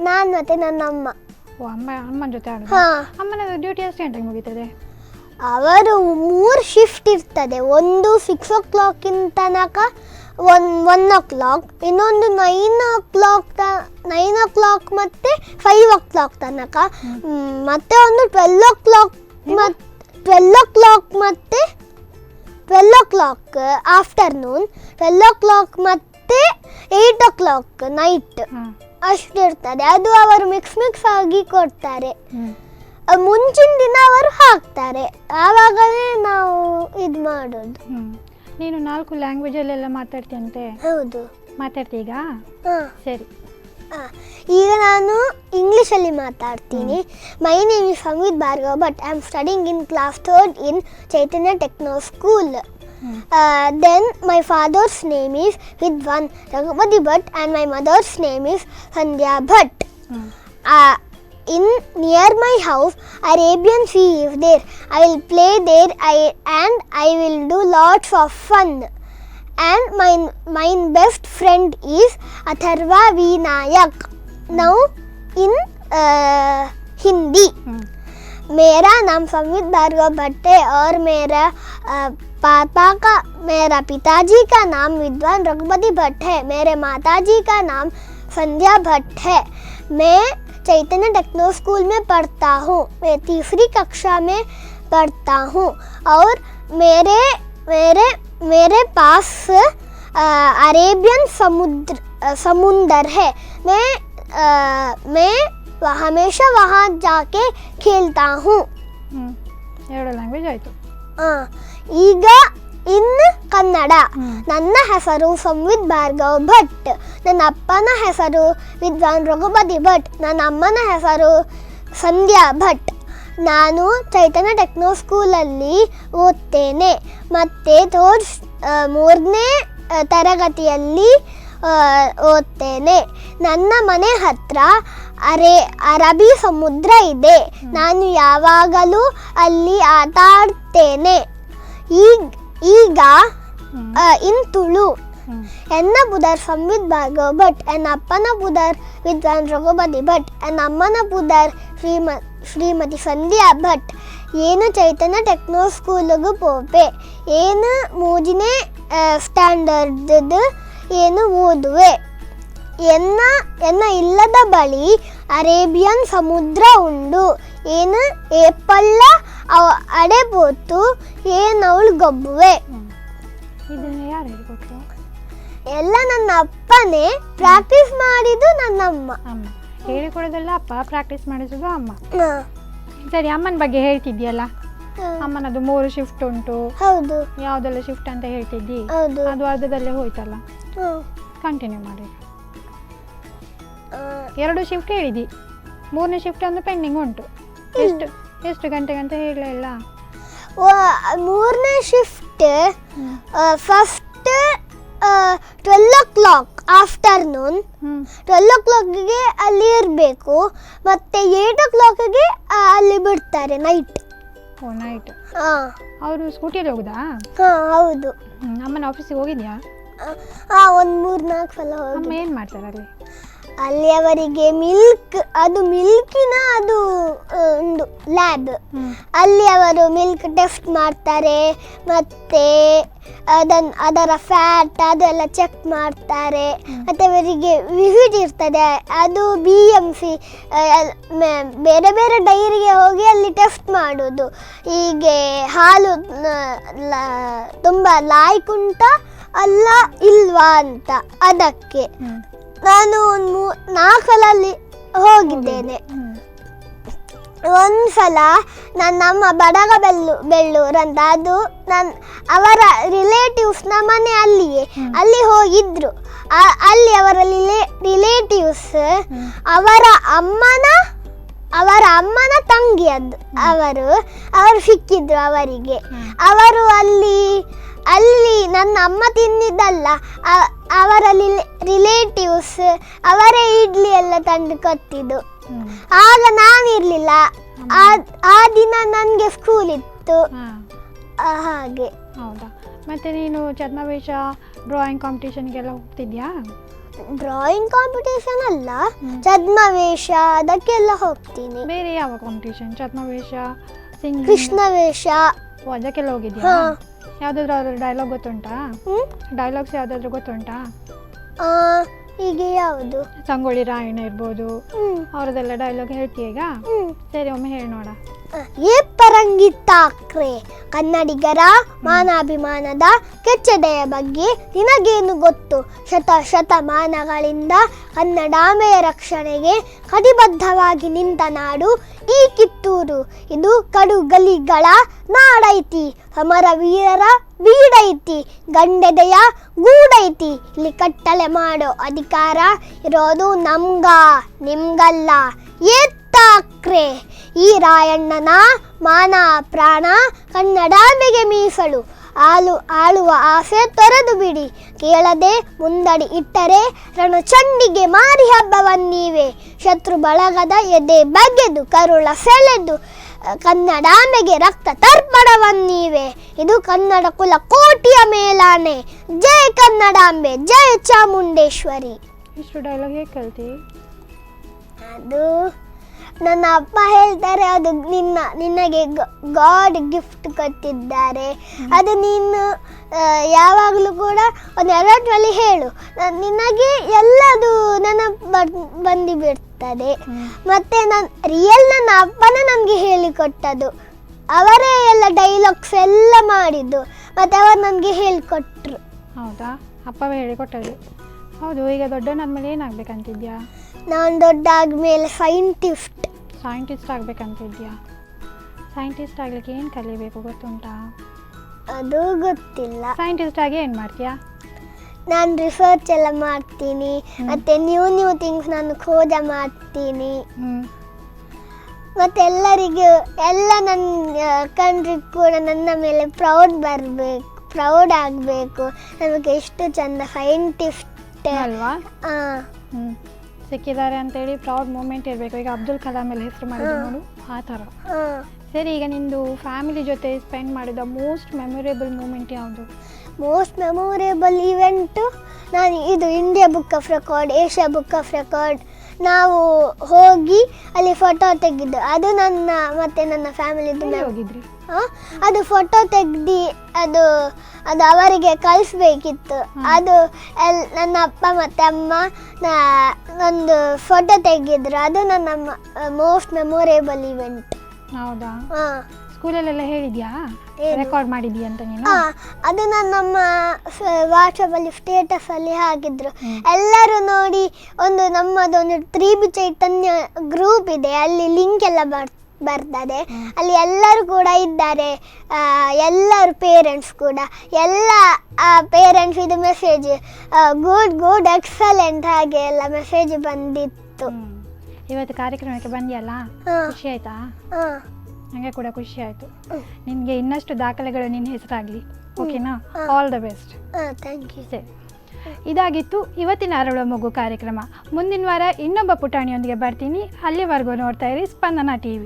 ನಾನು ಮತ್ತೆ ನನ್ನ ಅಮ್ಮ. ಅಮ್ಮನ ಜೊತೆ ಆಡೋದು? ಅಮ್ಮನ ಡ್ಯೂಟಿ ಎಷ್ಟು ಗಂಟೆಗೆ ಮುಗೀತದೆ? ಅವರು 3 ಶಿಫ್ಟ್ ಇರ್ತದೆ. ಒಂದು 6 o'clock ತನಕ, 1 o'clock, ಇನ್ನೊಂದು 9 o'clock ಮತ್ತೆ 5 o'clock ತನಕ, ಮತ್ತೆ ಒಂದು 12 o'clock ಮತ್ತೆ 12 o'clock ಆಫ್ಟರ್ನೂನ್, 12 o'clock ಮತ್ತೆ 8 o'clock ನೈಟ್ ಅಷ್ಟು ಇರ್ತದೆ. ಅದು ಅವರು ಮಿಕ್ಸ್ ಆಗಿ ಕೊಡ್ತಾರೆ. ಮುಂಚಿನ ದಿನ ಅವರು ಹಾಕ್ತಾರೆ, ಆವಾಗಲೇ ನಾವು ಇದು ಮಾಡೋದು. ನೀನು 4 ಲ್ಯಾಂಗ್ವೇಜಲ್ಲೆಲ್ಲ ಮಾತಾಡ್ತೀಯಂತೆ? ಹೌದು. ಮಾತಾಡ್ತೀಗ? ಸರಿ. ಈಗ ನಾನು ಇಂಗ್ಲೀಷಲ್ಲಿ ಮಾತಾಡ್ತೀನಿ. My name is Samvit Bhargav Bhat. I am studying in class 3rd in Chaitanya techno school. Then my father's name is Vidwan Raghupati Bhatt and my mother's name is Sandhya Bhatt. In near my house, Arabian Sea is there. I will play there and I will do lots of fun. And my best friend is Atharva Vinayak. Now in Hindi. मेरा नाम संवित भार्गव भट्ट है और मेरा मेरा पिताजी का नाम विद्वान रघुपति भट्ट है। मेरे माताजी का नाम संध्या भट्ट है। मैं चैतन्य टेक्नो स्कूल में पढ़ता हूँ। मैं 3री कक्षा में पढ़ता हूँ और मेरे पास अरेबियन समुंदर है। मैं हमेशा वहाँ जाके खेलता हूँ। 2 ಲ್ಯಾಂಗ್ವೇಜ್ ಆಯಿತು. ಈಗ ಇನ್ನು ಕನ್ನಡ. ನನ್ನ ಹೆಸರು ಸಂವಿತ್ ಭಾರ್ಗವ್ ಭಟ್. ನನ್ನ ಅಪ್ಪನ ಹೆಸರು ವಿದ್ವಾನ್ ರಘುಪತಿ ಭಟ್. ನನ್ನ ಅಮ್ಮನ ಹೆಸರು ಸಂಧ್ಯಾ ಭಟ್. ನಾನು ಚೈತನ್ಯ ಟೆಕ್ನೋ ಸ್ಕೂಲಲ್ಲಿ ಓದ್ತೇನೆ. ಮತ್ತು 3ನೇ ತರಗತಿಯಲ್ಲಿ ಓದ್ತೇನೆ. ನನ್ನ ಮನೆ ಹತ್ರ ಅರಬ್ಬಿ ಸಮುದ್ರ ಇದೆ. ನಾನು ಯಾವಾಗಲೂ ಅಲ್ಲಿ ಆಟ ಆಡ್ತೇನೆ. ಈಗ ಇನ್ ತುಳು. ಎನ್ನ ಬುಧರ್ ಸಂವಿತ್ ಭಾರ್ಗವ್ ಭಟ್. ಎನ್ನ ಅಪ್ಪನ ಬುಧರ್ ವಿದ್ವಾನ್ ರಘುಪತಿ ಭಟ್. ಎನ್ನ ಅಮ್ಮನ ಬುಧರ್ ಶ್ರೀಮತಿ ಸಂಧ್ಯಾ ಭಟ್. ಏನು ಚೈತನ್ಯ ಟೆಕ್ನೋ ಸ್ಕೂಲಿಗೆ ಪೋಪೆ. ಏನು 3ನೇ ಸ್ಟ್ಯಾಂಡರ್ಡ್ ಏನು ಓದುವೆ. ಎನ್ನ ಇಲ್ಲದ ಬಳಿ ಅರೇಬಿಯನ್ ಸಮುದ್ರ ಉಂಡು. ಏನು ಏಪಲ್ಲ ಅಡೆಬೋತು ಏನವಳು ಗಬ್ಬುವೆ. ಇದನ್ನು ಯಾರು ಹೇಳಿಕೊಟ್ರು? ಎಲ್ಲ ನನ್ನ ಅಪ್ಪನೇ. ಪ್ರಾಕ್ಟೀಸ್ ಮಾಡಿದ್ದು ನನ್ನ ಅಮ್ಮ. ಹೇಳಿಕೊಡೋದೆಲ್ಲ ಅಪ್ಪ, ಪ್ರಾಕ್ಟೀಸ್ ಮಾಡಿಸೋದು ಅಮ್ಮ. ಸರಿ, ಅಮ್ಮನ ಬಗ್ಗೆ ಹೇಳ್ತಿದ್ಯಲ್ಲ. ಅಮ್ಮನದು 3 ಶಿಫ್ಟ್ ಉಂಟು. ಹೌದು. ಯಾವುದೆಲ್ಲ ಶಿಫ್ಟ್ ಅಂತ ಹೇಳ್ತಿದ್ದಿ. ಅದು ಅರ್ಧದಲ್ಲೇ ಹೋಯ್ತಲ್ಲ. ಕಂಟಿನ್ಯೂ ಮಾಡಿ. 2 ಶಿಫ್ಟ್ ಹೇಳಿದಿ, 3ನೇ ಶಿಫ್ಟ್ ಒಂದು ಪೆಂಡಿಂಗ್ ಉಂಟು. ಎಷ್ಟು ಗಂಟೆಗೆ ಅಂತ ಹೇಳಲಿಲ್ಲ. 3ನೇ ಶಿಫ್ಟ್ ಫಸ್ಟ್ 12 o'clock ಆಫ್ಟರ್ನೂನ್. 12 o'clockಗೆ ಅಲ್ಲಿ ಇರಬೇಕು. ಮತ್ತೆ 8 o'clockಗೆ ಅಲ್ಲಿ ಬಿಡ್ತಾರೆ ನೈಟ್. ನೈಟ್. ಅವರು ಸ್ಕೂಟಿಯಲ್ಲಿ ಹೋಗುದಾ? ಹೌದು. ಅಮ್ಮನ ಆಫೀಸಿಗೆ ಹೋಗಿದ್ಯಾ? ಒಂದು 3-4 ಸಲ ಹೋಗಿ. ಅಮ್ಮ ಏನು ಮಾಡ್ತಾರೆ ಅಲ್ಲಿ? ಅಲ್ಲಿ ಅವರಿಗೆ ಮಿಲ್ಕಿನ ಒಂದು ಲ್ಯಾಬ್. ಅಲ್ಲಿ ಅವರು ಮಿಲ್ಕ್ ಟೆಸ್ಟ್ ಮಾಡ್ತಾರೆ. ಮತ್ತೆ ಅದರ ಫ್ಯಾಟ್ ಅದೆಲ್ಲ ಚೆಕ್ ಮಾಡ್ತಾರೆ. ಮತ್ತೆ ಅವರಿಗೆ ವಿಸಿಟ್ ಇರ್ತದೆ. ಅದು BMC ಬೇರೆ ಬೇರೆ ಡೈರಿಗೆ ಹೋಗಿ ಅಲ್ಲಿ ಟೆಸ್ಟ್ ಮಾಡೋದು. ಹೀಗೆ ಹಾಲು ತುಂಬ ಲಾಯ್ಕುಂಟ ಅಲ್ಲ ಇಲ್ವಾ ಅಂತ. ಅದಕ್ಕೆ ನಾನು 4 ಸಲ ಹೋಗಿದ್ದೇನೆ. ಒಂದ್ಸಲ ನನ್ನಮ್ಮ ಬಡಗ ಬೆಳ್ಳೂರು ಅಂತ, ಅದು ಅವರ ರಿಲೇಟಿವ್ಸ್ನ ಮನೆ ಅಲ್ಲಿಯೇ. ಅಲ್ಲಿ ಹೋಗಿದ್ರು. ಅಲ್ಲಿ ಅವರ ರಿಲೇಟಿವ್ಸ್ ಅವರ ಅಮ್ಮನ ತಂಗಿಯದ್ದು. ಅವರು ಸಿಕ್ಕಿದ್ರು ಅವರಿಗೆ. ಅವರು ಅಲ್ಲಿ ನನ್ನ ಅಮ್ಮ ತಿಂದಿದ್ದಲ್ಲ, ಅವರ ರಿಲೇಟಿವ್ಸ್ ಅವರೇ ಇಡ್ಲಿ ಎಲ್ಲ ತಂದು ಕೊಟ್ಟಿದ್ದು. ಆಗ ನಾನಿರ್ಲಿಲ್ಲ. ಆ ದಿನ ನನಗೆ ಸ್ಕೂಲ್ ಇತ್ತು. ಹಾಗೆ. ಹೌದಾ? ಮತ್ತೆ ನೀನು ಛದ್ಮವೇಷ ಡ್ರಾಯಿಂಗ್ ಕಾಂಪಿಟೇಷನ್ಗೆಲ್ಲ ಹೋಗ್ತಿದ್ಯಾ? ಡ್ರಾಯಿಂಗ್ ಕಾಂಪಿಟೇಷನ್ ಅಲ್ಲ, ಛದ್ಮವೇಷ ಅದಕ್ಕೆಲ್ಲ ಹೋಗ್ತೀನಿ. ಬೇರೆ ಯಾವ ಕಾಂಪಿಟೇಷನ್? ಛದ್ಮವೇಷ, ಕೃಷ್ಣವೇಷ ಅದಕ್ಕೆಲ್ಲ ಹೋಗಿದ್ಯಾ? ಯಾವುದಾದ್ರೂ ಡೈಲಾಗ್ ಗೊತ್ತುಂಟಾ? ಡೈಲಾಗ್ಸ್ ಯಾವುದಾದ್ರೂ ಗೊತ್ತುಂಟಾ? ಹೀಗೆ ಯಾವುದು? ಸಂಗೊಳ್ಳಿ ರಾಯಣ್ಣ ಇರ್ಬೋದು, ಅವರದೆಲ್ಲ ಡೈಲಾಗ್ ಹೇಳ್ತೀಯ ಈಗ? ಸರಿ, ಒಮ್ಮೆ ಹೇಳಿ ನೋಡ. ಏ ಪರಂಗಿತಾಕ್ರೆ, ಕನ್ನಡಿಗರ ಮಾನಾಭಿಮಾನದ ಕೆಚ್ಚೆದೆಯ ಬಗ್ಗೆ ನಿನಗೇನು ಗೊತ್ತು? ಶತಮಾನಗಳಿಂದ ಕನ್ನಡಾಂಬೆಯ ರಕ್ಷಣೆಗೆ ಕಟಿಬದ್ಧವಾಗಿ ನಿಂತ ನಾಡು ಈ ಕಿತ್ತೂರು. ಇದು ಕಡುಗಲಿಗಳ ನಾಡೈತಿ, ಸಮರ ವೀರರ ಬೀಡೈತಿ, ಗಂಡೆದೆಯ ಗೂಡೈತಿ. ಇಲ್ಲಿ ಕಟ್ಟಳೆ ಮಾಡೋ ಅಧಿಕಾರ ಇರೋದು ನಿಮ್ಗಲ್ಲ. ಏತ್ತಾಕ್ರೆ, ಈ ರಾಯಣ್ಣನ ಮಾನ ಪ್ರಾಣ ಕನ್ನಡಾಂಬೆಗೆ ಮೀಸಲು. ಆಳುವ ಆಸೆ ತೊರೆದು ಬಿಡಿ, ಕೇಳದೆ ಮುಂದಡಿ ಇಟ್ಟರೆ ರಣಚಂಡಿಗೆ ಮಾರಿ ಹಬ್ಬವನ್ನೀವೆ. ಶತ್ರು ಬಳಗದ ಎದೆ ಬಗೆದು ಕರುಳ ಸೆಳೆದು ಕನ್ನಡಾಂಬೆಗೆ ರಕ್ತ ತರ್ಪಣವನ್ನೀವೆ. ಇದು ಕನ್ನಡ ಕುಲ ಕೋಟಿಯ ಮೇಲಾನೆ. ಜಯ ಕನ್ನಡಾಂಬೆ, ಜಯ ಚಾಮುಂಡೇಶ್ವರಿ. ಇಷ್ಟು ಡೈಲಾಗ್ ಹೇಗೆ ಕಲ್ತಿ? ಅದು ನನ್ನ ಅಪ್ಪ ಹೇಳ್ತಾರೆ ಅದು ನಿನಗೆ ಗಾಡ್ ಗಿಫ್ಟ್ ಕೊಟ್ಟಿದ್ದಾರೆ, ಅದು ನೀನು ಯಾವಾಗಲೂ ಕೂಡ ಒಂದು ಎರಡರಲ್ಲಿ ಹೇಳು, ನಿನಗೆ ಎಲ್ಲದು ನೆನಪು ಬಂದು ಬಿಡ್ತದೆ. ಮತ್ತು ನನ್ನ ಅಪ್ಪನೇ ನನಗೆ ಹೇಳಿಕೊಟ್ಟದು, ಅವರೇ ಎಲ್ಲ ಡೈಲಾಗ್ಸ್ ಎಲ್ಲ ಮಾಡಿದ್ದು, ಮತ್ತು ಅವರು ನನಗೆ ಹೇಳಿಕೊಟ್ರು. ಹೌದಾ, ಅಪ್ಪವೇ ಹೇಳಿಕೊಟ್ಟದು. ಹೌದು, ಈಗ ದೊಡ್ಡವನಾದ್ಮೇಲೆ ಏನಾಗಬೇಕಂತಿದ್ಯಾ? ನಾನು ದೊಡ್ಡ ಆದಮೇಲೆ ಸೈಂಟಿಸ್ಟ್ ಆಗಬೇಕಂತಿದ್ಯಾ? ಸೈಂಟಿಸ್ಟ್ ಆಗಲಿಕ್ಕೆ ಏನು ಕಲಿಬೇಕು ಗೊತ್ತುಂಟಾ? ಅದು ಗೊತ್ತಿಲ್ಲ. ಸೈಂಟಿಸ್ಟ್ ಆಗಿ ಏನು ಮಾಡ್ತೀಯಾ? ನಾನು ರಿಸರ್ಚ್ ಎಲ್ಲ ಮಾಡ್ತೀನಿ, ಮತ್ತು ನ್ಯೂ ಥಿಂಗ್ಸ್ ನಾನು ಖೋಜ ಮಾಡ್ತೀನಿ. ಮತ್ತು ಎಲ್ಲ ನನ್ನ ಕಂಟ್ರಿ ಕೂಡ ನನ್ನ ಮೇಲೆ ಪ್ರೌಡ್ ಆಗಬೇಕು. ನಮಗೆ ಎಷ್ಟು ಚಂದ ಸೈಂಟಿಸ್ಟ್ ಅಲ್ವಾ? ಸಿಕ್ಕಿದ್ದಾರೆ ಅಂತೇಳಿ ಪ್ರೌಡ್ ಮೂಮೆಂಟ್ ಇರಬೇಕು. ಈಗ ಅಬ್ದುಲ್ ಕಲಾಂ ಎಲ್ಲ ಹೆಸರು ಮಾಡಿದ್ರು ನೋಡು, ಆ ಥರ. ಸರಿ, ಈಗ ನಿಂದು ಫ್ಯಾಮಿಲಿ ಜೊತೆ ಸ್ಪೆಂಡ್ ಮಾಡಿದ ಮೋಸ್ಟ್ ಮೆಮೊರೇಬಲ್ ಮೂಮೆಂಟ್ ಯಾವುದು? ಮೋಸ್ಟ್ ಮೆಮೊರೇಬಲ್ ಇವೆಂಟು ನಾನು ಇದು India book of record, Asia book of record ನಾವು ಹೋಗಿ ಅಲ್ಲಿ ಫೋಟೋ ತೆಗೆದು, ಅದು ನನ್ನ ಫ್ಯಾಮಿಲಿದು ಹೋಗಿದ್ರಿ? ಅದು ಫೋಟೋ ತೆಗ್ದು ಅದು ಅವರಿಗೆ ಕಳಿಸ್ಬೇಕಿತ್ತು. ಅದು ನನ್ನ ಅಪ್ಪ ಮತ್ತು ಅಮ್ಮ ಒಂದು ಫೋಟೋ ತೆಗೆದ್ರು. ಅದು ನನ್ನ ಮೋಸ್ಟ್ ಮೆಮೊರೇಬಲ್ ಇವೆಂಟ್. ಹೌದಾ? ಸ್ಕೂಲಲ್ಲೆಲ್ಲ ಹೇಳಿದ್ಯಾ ರೆಕಾರ್ಡ್ ಮಾಡಿದ್ಯಾ ಅಂತ ನೀನು? ಅದು ನಮ್ಮ ವಾಟ್ಸಪ್ಪಲ್ಲಿ ಸ್ಟೇಟಸಲ್ಲಿ ಹಾಕಿದ್ರು. ಎಲ್ಲರೂ ನೋಡಿ ನಮ್ಮದೊಂದು 3B ಚೈತನ್ಯ ಗ್ರೂಪ್ ಇದೆ, ಅಲ್ಲಿ ಲಿಂಕ್ ಎಲ್ಲ ಬರ್ತದೆ. ಅಲ್ಲಿ ಎಲ್ಲರೂ ಕೂಡ ಇದ್ದಾರೆ, ಎಲ್ಲರೂ ಪೇರೆಂಟ್ಸ್ ಕೂಡ. ಎಲ್ಲ ಪೇರೆಂಟ್ಸ್ ಇದು ಮೆಸೇಜ್ ಗುಡ್ ಎಕ್ಸಲೆಂಟ್ ಹಾಗೆ ಎಲ್ಲ ಮೆಸೇಜ್ ಬಂದಿತ್ತು. ಇವತ್ತು ಕಾರ್ಯಕ್ರಮಕ್ಕೆ ಬಂದಿಯಲ್ಲ, ಖುಷಿ ಆಯ್ತಾ? ನನಗೆ ಕೂಡ ಖುಷಿ ಆಯಿತು. ನಿನಗೆ ಇನ್ನಷ್ಟು ದಾಖಲೆಗಳು ನಿನ್ನ ಹೆಸರಾಗಲಿ, ಓಕೆನಾ? All the best. Thank you. ಸರಿ, ಇದಾಗಿತ್ತು ಇವತ್ತಿನ ಅರಳುವ ಮಗು ಕಾರ್ಯಕ್ರಮ. ಮುಂದಿನ ವಾರ ಇನ್ನೊಬ್ಬ ಪುಟಾಣಿಯೊಂದಿಗೆ ಬರ್ತೀನಿ. ಅಲ್ಲಿವರೆಗೂ ನೋಡ್ತಾ ಇರಿ ಸ್ಪಂದನ TV.